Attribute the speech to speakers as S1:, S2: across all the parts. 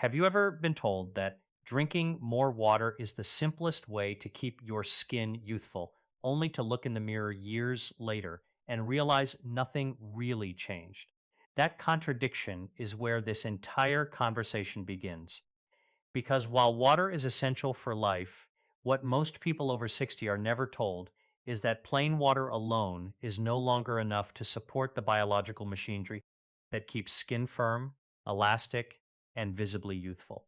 S1: Have you ever been told that drinking more water is the simplest way to keep your skin youthful, only to look in the mirror years later and realize nothing really changed? That contradiction is where this entire conversation begins. Because while water is essential for life, what most people over 60 are never told is that plain water alone is no longer enough to support the biological machinery that keeps skin firm, elastic, and visibly youthful.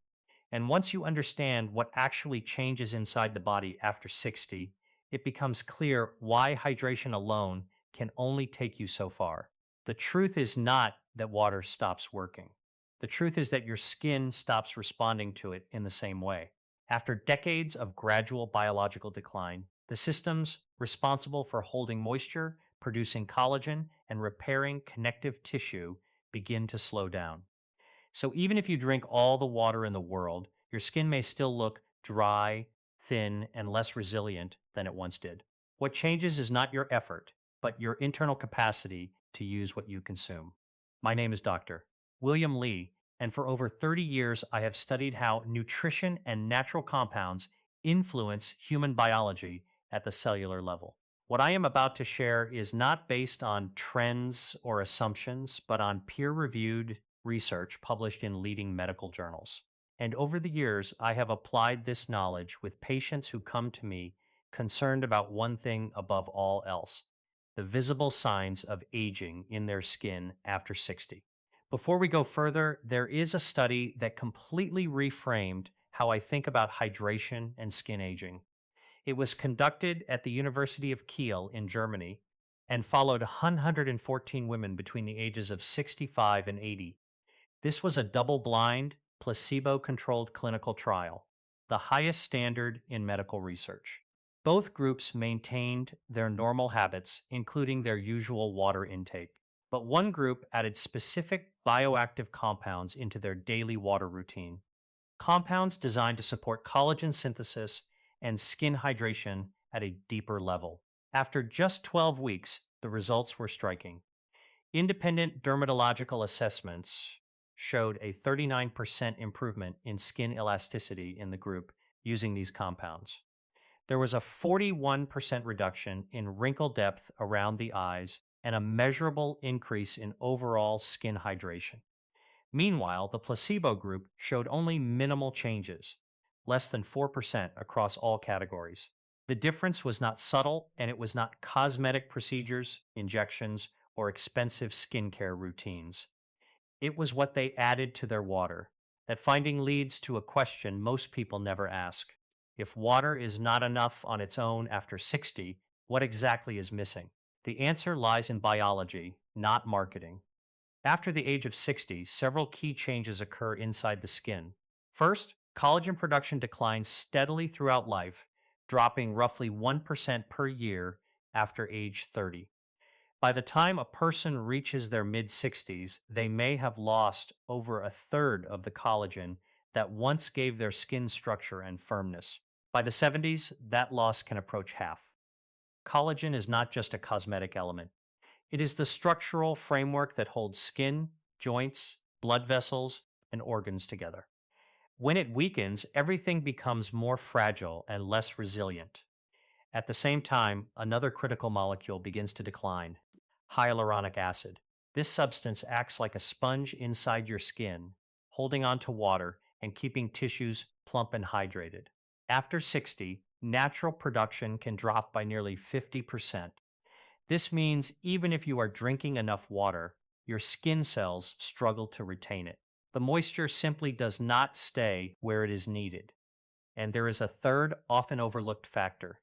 S1: And once you understand what actually changes inside the body after 60, it becomes clear why hydration alone can only take you so far. The truth is not that water stops working. The truth is that your skin stops responding to it in the same way. After decades of gradual biological decline, the systems responsible for holding moisture, producing collagen, and repairing connective tissue begin to slow down. So even if you drink all the water in the world, your skin may still look dry, thin, and less resilient than it once did. What changes is not your effort, but your internal capacity to use what you consume. My name is Dr. William Lee, and for over 30 years, I have studied how nutrition and natural compounds influence human biology at the cellular level. What I am about to share is not based on trends or assumptions, but on peer reviewed research published in leading medical journals. And over the years, I have applied this knowledge with patients who come to me concerned about one thing above all else: the visible signs of aging in their skin after 60. Before we go further, there is a study that completely reframed how I think about hydration and skin aging. It was conducted at the University of Kiel in Germany and followed 114 women between the ages of 65 and 80. This was a double blind, placebo controlled clinical trial, the highest standard in medical research. Both groups maintained their normal habits, including their usual water intake, but one group added specific bioactive compounds into their daily water routine, compounds designed to support collagen synthesis and skin hydration at a deeper level. After just 12 weeks, the results were striking. Independent dermatological assessments showed a 39% improvement in skin elasticity in the group using these compounds. There was a 41% reduction in wrinkle depth around the eyes and a measurable increase in overall skin hydration. Meanwhile, the placebo group showed only minimal changes, less than 4% across all categories. The difference was not subtle, and it was not cosmetic procedures, injections, or expensive skincare routines. It was what they added to their water. That finding leads to a question most people never ask. If water is not enough on its own after 60, what exactly is missing? The answer lies in biology, not marketing. After the age of 60, several key changes occur inside the skin. First, collagen production declines steadily throughout life, dropping roughly 1% per year after age 30. By the time a person reaches their mid 60s, they may have lost over a third of the collagen that once gave their skin structure and firmness. By the 70s, that loss can approach half. Collagen is not just a cosmetic element. It is the structural framework that holds skin, joints, blood vessels, and organs together. When it weakens, everything becomes more fragile and less resilient. At the same time, another critical molecule begins to decline: hyaluronic acid. This substance acts like a sponge inside your skin, holding on to water and keeping tissues plump and hydrated. After 60, natural production can drop by nearly 50%. This means even if you are drinking enough water, your skin cells struggle to retain it. The moisture simply does not stay where it is needed. And there is a third, often overlooked factor: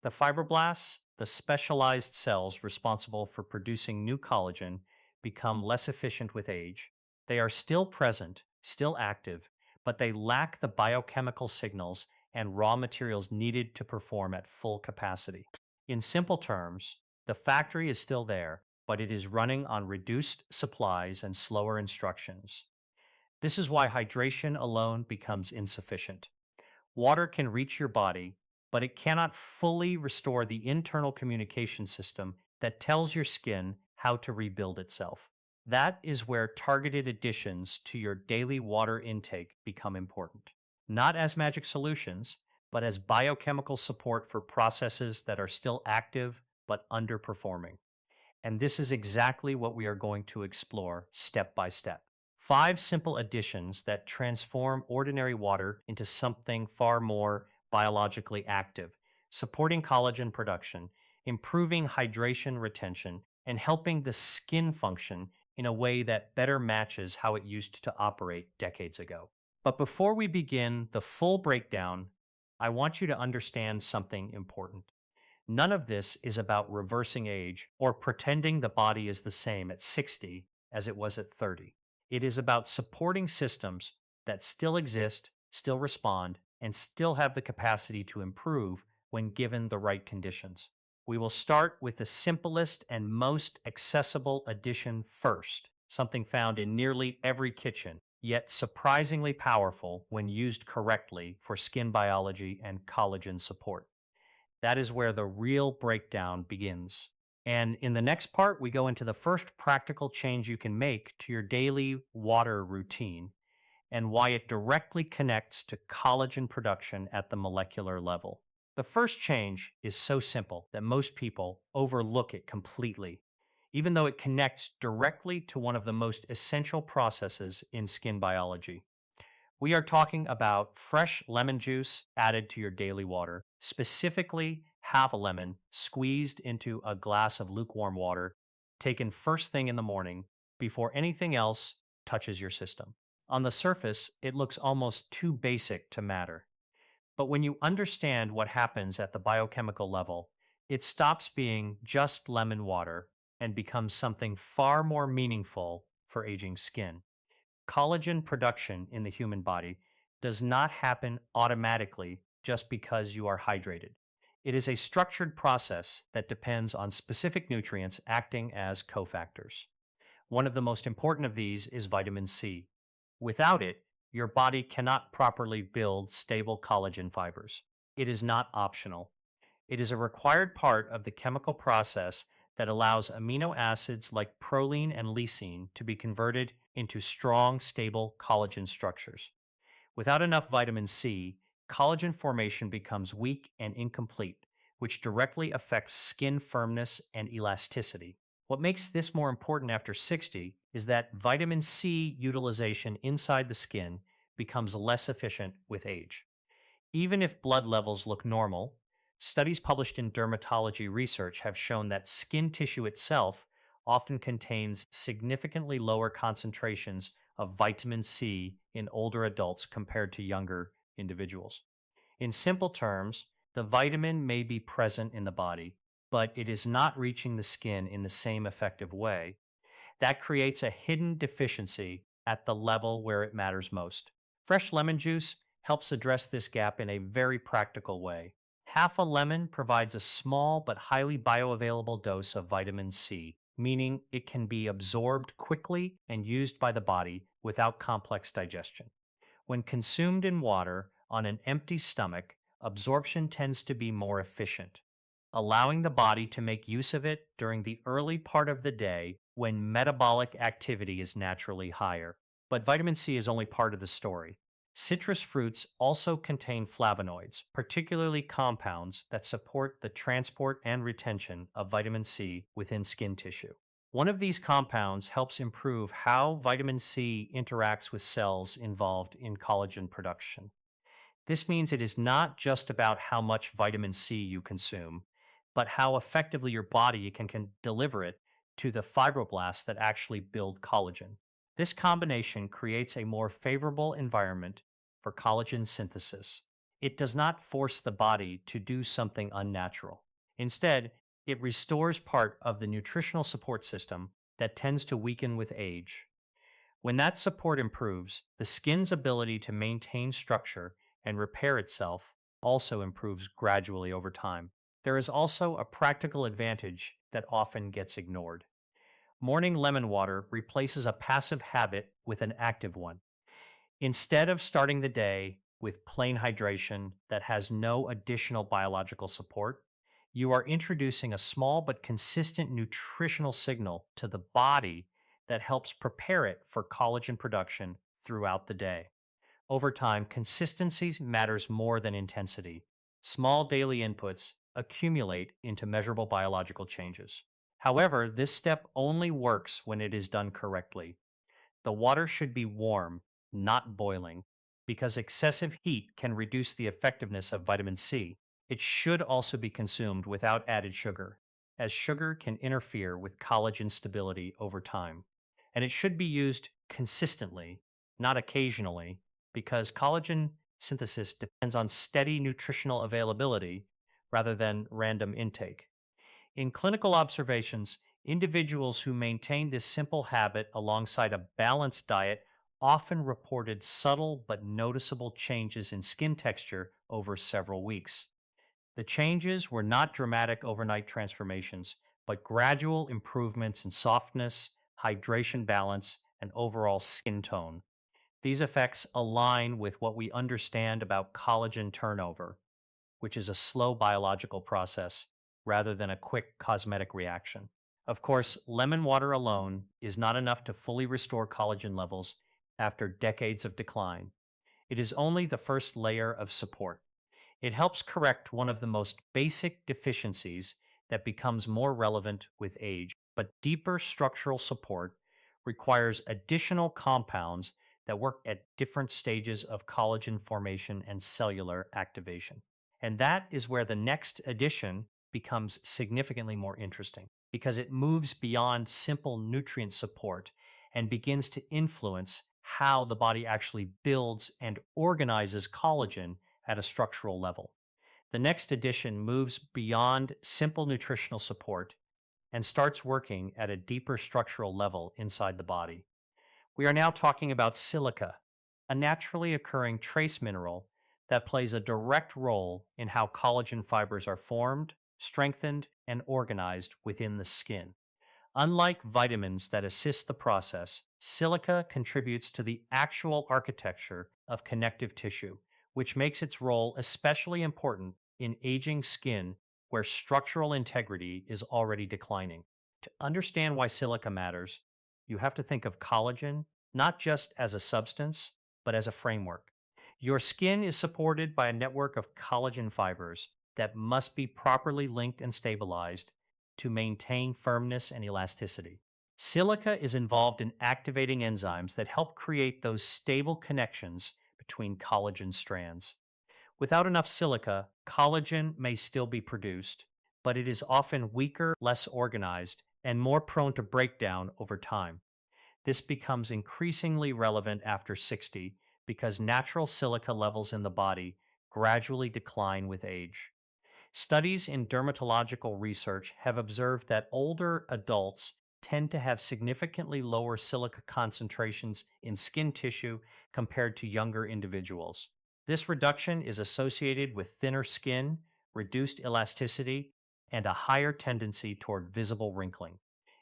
S1: the fibroblasts, the specialized cells responsible for producing new collagen, become less efficient with age. They are still present, still active, but they lack the biochemical signals and raw materials needed to perform at full capacity. In simple terms, the factory is still there, but it is running on reduced supplies and slower instructions. This is why hydration alone becomes insufficient. Water can reach your body, but it cannot fully restore the internal communication system that tells your skin how to rebuild itself. That is where targeted additions to your daily water intake become important. Not as magic solutions, but as biochemical support for processes that are still active but underperforming. And this is exactly what we are going to explore step by step. Five simple additions that transform ordinary water into something far more biologically active, supporting collagen production, improving hydration retention, and helping the skin function in a way that better matches how it used to operate decades ago. But before we begin the full breakdown, I want you to understand something important. None of this is about reversing age or pretending the body is the same at 60 as it was at 30. It is about supporting systems that still exist, still respond, and still have the capacity to improve when given the right conditions. We will start with the simplest and most accessible addition first, something found in nearly every kitchen, yet surprisingly powerful when used correctly for skin biology and collagen support. That is where the real breakdown begins. And in the next part, we go into the first practical change you can make to your daily water routine and why it directly connects to collagen production at the molecular level. The first change is so simple that most people overlook it completely, even though it connects directly to one of the most essential processes in skin biology. We are talking about fresh lemon juice added to your daily water, specifically half a lemon squeezed into a glass of lukewarm water, taken first thing in the morning before anything else touches your system. On the surface, it looks almost too basic to matter. But when you understand what happens at the biochemical level, it stops being just lemon water and becomes something far more meaningful for aging skin. Collagen production in the human body does not happen automatically just because you are hydrated. It is a structured process that depends on specific nutrients acting as cofactors. One of the most important of these is vitamin C. Without it, your body cannot properly build stable collagen fibers. It is not optional. It is a required part of the chemical process that allows amino acids like proline and lysine to be converted into strong, stable collagen structures. Without enough vitamin C, collagen formation becomes weak and incomplete, which directly affects skin firmness and elasticity. What makes this more important after 60 is that vitamin C utilization inside the skin becomes less efficient with age. Even if blood levels look normal, studies published in dermatology research have shown that skin tissue itself often contains significantly lower concentrations of vitamin C in older adults compared to younger individuals. In simple terms, the vitamin may be present in the body, but it is not reaching the skin in the same effective way. That creates a hidden deficiency at the level where it matters most. Fresh lemon juice helps address this gap in a very practical way. Half a lemon provides a small but highly bioavailable dose of vitamin C, meaning it can be absorbed quickly and used by the body without complex digestion. When consumed in water on an empty stomach, absorption tends to be more efficient, allowing the body to make use of it during the early part of the day when metabolic activity is naturally higher. But vitamin C is only part of the story. Citrus fruits also contain flavonoids, particularly compounds that support the transport and retention of vitamin C within skin tissue. One of these compounds helps improve how vitamin C interacts with cells involved in collagen production. This means it is not just about how much vitamin C you consume, but how effectively your body can deliver it to the fibroblasts that actually build collagen. This combination creates a more favorable environment for collagen synthesis. It does not force the body to do something unnatural. Instead, it restores part of the nutritional support system that tends to weaken with age. When that support improves, the skin's ability to maintain structure and repair itself also improves gradually over time. There is also a practical advantage that often gets ignored. Morning lemon water replaces a passive habit with an active one. Instead of starting the day with plain hydration that has no additional biological support, you are introducing a small but consistent nutritional signal to the body that helps prepare it for collagen production throughout the day. Over time, consistency matters more than intensity. Small daily inputs accumulate into measurable biological changes. However, this step only works when it is done correctly. The water should be warm, not boiling, because excessive heat can reduce the effectiveness of vitamin C. It should also be consumed without added sugar, as sugar can interfere with collagen stability over time. And it should be used consistently, not occasionally, because collagen synthesis depends on steady nutritional availability rather than random intake. In clinical observations, individuals who maintained this simple habit alongside a balanced diet often reported subtle but noticeable changes in skin texture over several weeks. The changes were not dramatic overnight transformations, but gradual improvements in softness, hydration balance, and overall skin tone. These effects align with what we understand about collagen turnover, which is a slow biological process rather than a quick cosmetic reaction. Of course, lemon water alone is not enough to fully restore collagen levels after decades of decline. It is only the first layer of support. It helps correct one of the most basic deficiencies that becomes more relevant with age, but deeper structural support requires additional compounds that work at different stages of collagen formation and cellular activation. And that is where the next addition becomes significantly more interesting because it moves beyond simple nutrient support and begins to influence how the body actually builds and organizes collagen at a structural level. The next addition moves beyond simple nutritional support and starts working at a deeper structural level inside the body. We are now talking about silica, a naturally occurring trace mineral that plays a direct role in how collagen fibers are formed, strengthened, and organized within the skin. Unlike vitamins that assist the process, silica contributes to the actual architecture of connective tissue, which makes its role especially important in aging skin where structural integrity is already declining. To understand why silica matters, you have to think of collagen not just as a substance, but as a framework. Your skin is supported by a network of collagen fibers that must be properly linked and stabilized to maintain firmness and elasticity. Silica is involved in activating enzymes that help create those stable connections between collagen strands. Without enough silica, collagen may still be produced, but it is often weaker, less organized, and more prone to breakdown over time. This becomes increasingly relevant after 60 because natural silica levels in the body gradually decline with age. Studies in dermatological research have observed that older adults tend to have significantly lower silica concentrations in skin tissue compared to younger individuals. This reduction is associated with thinner skin, reduced elasticity, and a higher tendency toward visible wrinkling.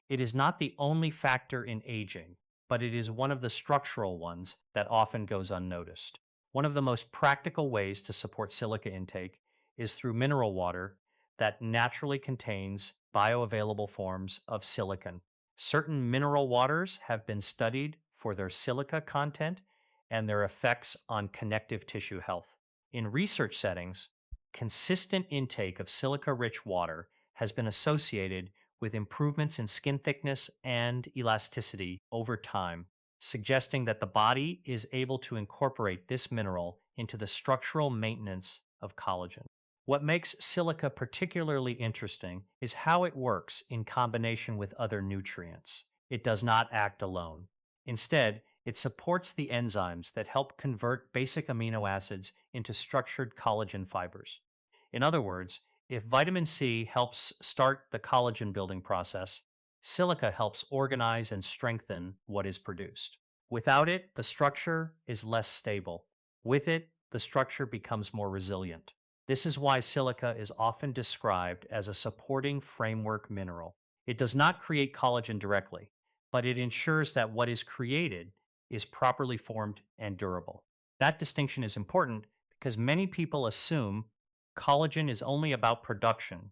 S1: It is not the only factor in aging, but it is one of the structural ones that often goes unnoticed. One of the most practical ways to support silica intake is through mineral water that naturally contains bioavailable forms of silicon. Certain mineral waters have been studied for their silica content and their effects on connective tissue health. In research settings, consistent intake of silica rich water has been associated with improvements in skin thickness and elasticity over time, suggesting that the body is able to incorporate this mineral into the structural maintenance of collagen. What makes silica particularly interesting is how it works in combination with other nutrients. It does not act alone. Instead, it supports the enzymes that help convert basic amino acids into structured collagen fibers. In other words, if vitamin C helps start the collagen building process, silica helps organize and strengthen what is produced. Without it, the structure is less stable. With it, the structure becomes more resilient. This is why silica is often described as a supporting framework mineral. It does not create collagen directly, but it ensures that what is created is properly formed and durable. That distinction is important because many people assume collagen is only about production,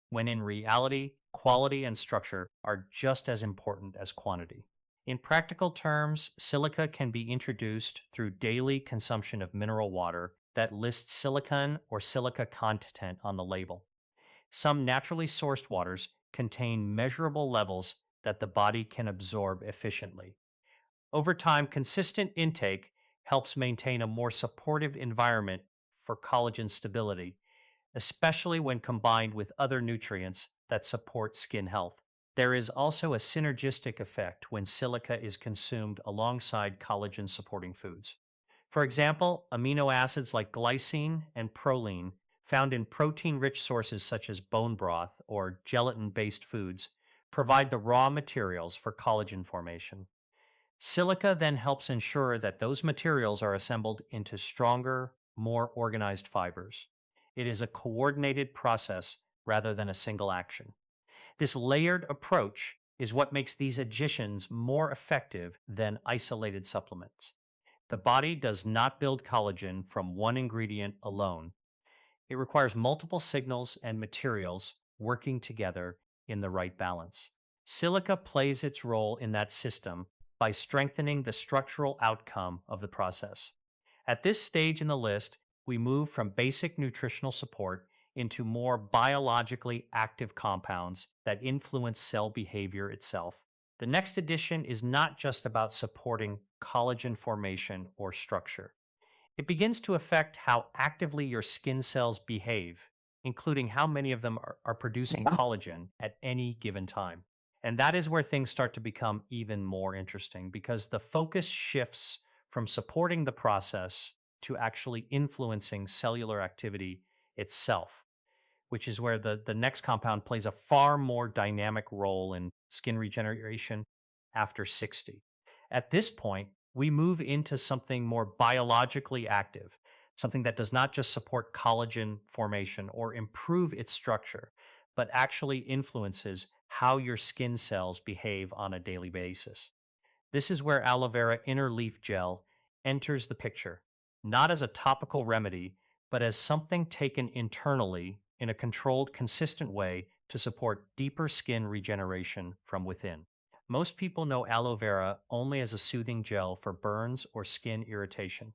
S1: when in reality, quality and structure are just as important as quantity. In practical terms, silica can be introduced through daily consumption of mineral water that lists silicon or silica content on the label. Some naturally sourced waters contain measurable levels that the body can absorb efficiently. Over time, consistent intake helps maintain a more supportive environment for collagen stability, especially when combined with other nutrients that support skin health. There is also a synergistic effect when silica is consumed alongside collagen supporting foods. For example, amino acids like glycine and proline, found in protein rich sources such as bone broth or gelatin based foods, provide the raw materials for collagen formation. Silica then helps ensure that those materials are assembled into stronger, more organized fibers. It is a coordinated process rather than a single action. This layered approach is what makes these additions more effective than isolated supplements. The body does not build collagen from one ingredient alone. It requires multiple signals and materials working together in the right balance. Silica plays its role in that system by strengthening the structural outcome of the process. At this stage in the list, we move from basic nutritional support into more biologically active compounds that influence cell behavior itself. The next addition is not just about supporting collagen formation or structure. It begins to affect how actively your skin cells behave, including how many of them are producing collagen at any given time. And that is where things start to become even more interesting because the focus shifts from supporting the process to actually influencing cellular activity itself, which is where the next compound plays a far more dynamic role in skin regeneration after 60. At this point, we move into something more biologically active, something that does not just support collagen formation or improve its structure, but actually influences how your skin cells behave on a daily basis. This is where aloe vera inner leaf gel enters the picture, not as a topical remedy, but as something taken internally in a controlled, consistent way to support deeper skin regeneration from within. Most people know aloe vera only as a soothing gel for burns or skin irritation.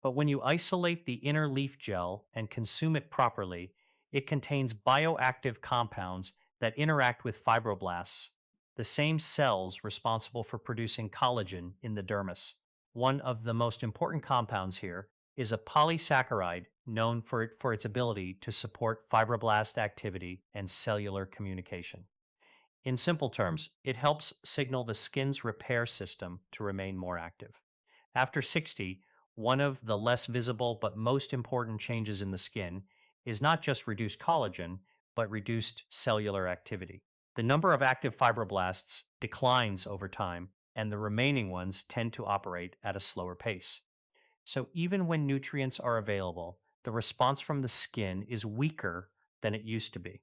S1: But when you isolate the inner leaf gel and consume it properly, it contains bioactive compounds that interact with fibroblasts, the same cells responsible for producing collagen in the dermis. One of the most important compounds here is a polysaccharide known for its ability to support fibroblast activity and cellular communication. In simple terms, it helps signal the skin's repair system to remain more active. After 60, one of the less visible but most important changes in the skin is not just reduced collagen, but reduced cellular activity. The number of active fibroblasts declines over time, and the remaining ones tend to operate at a slower pace. So even when nutrients are available, the response from the skin is weaker than it used to be.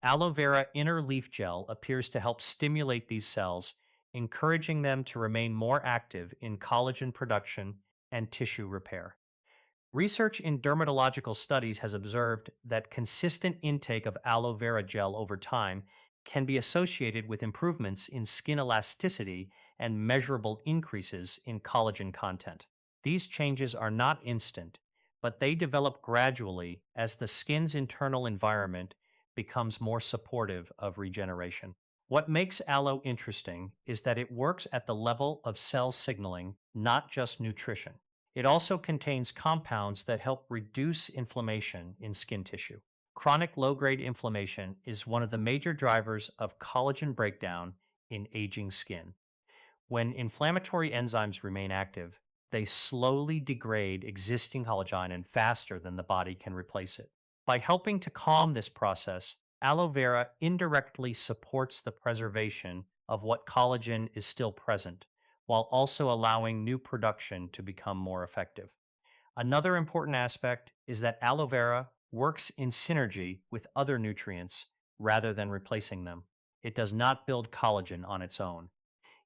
S1: Aloe vera inner leaf gel appears to help stimulate these cells, encouraging them to remain more active in collagen production and tissue repair. Research in dermatological studies has observed that consistent intake of aloe vera gel over time can be associated with improvements in skin elasticity and measurable increases in collagen content. These changes are not instant, but they develop gradually as the skin's internal environment becomes more supportive of regeneration. What makes aloe interesting is that it works at the level of cell signaling, not just nutrition. It also contains compounds that help reduce inflammation in skin tissue. Chronic low grade inflammation is one of the major drivers of collagen breakdown in aging skin. When inflammatory enzymes remain active, they slowly degrade existing collagen faster than the body can replace it. By helping to calm this process, aloe vera indirectly supports the preservation of what collagen is still present, while also allowing new production to become more effective. Another important aspect is that aloe vera works in synergy with other nutrients rather than replacing them. It does not build collagen on its own.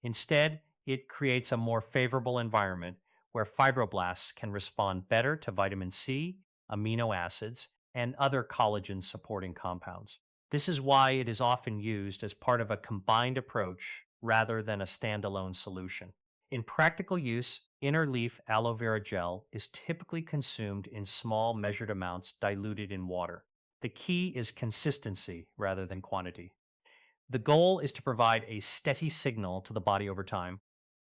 S1: Instead, it creates a more favorable environment where fibroblasts can respond better to vitamin C, amino acids, and other collagen supporting compounds. This is why it is often used as part of a combined approach rather than a standalone solution. In practical use, inner leaf aloe vera gel is typically consumed in small measured amounts diluted in water. The key is consistency rather than quantity. The goal is to provide a steady signal to the body over time,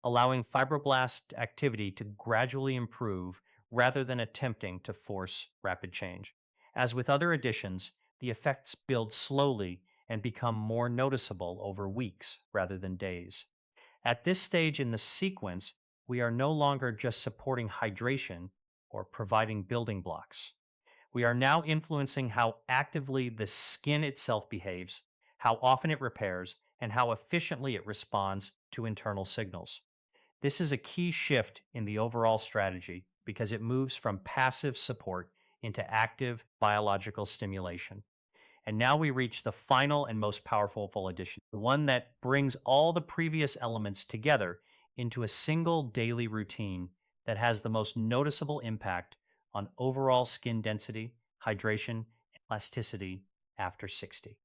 S1: allowing fibroblast activity to gradually improve rather than attempting to force rapid change. As with other additions, the effects build slowly and become more noticeable over weeks rather than days. At this stage in the sequence, we are no longer just supporting hydration or providing building blocks. We are now influencing how actively the skin itself behaves, how often it repairs, and how efficiently it responds to internal signals. This is a key shift in the overall strategy because it moves from passive support into active biological stimulation. And now we reach the final and most powerful addition, the one that brings all the previous elements together into a single daily routine that has the most noticeable impact on overall skin density, hydration, and elasticity after 60.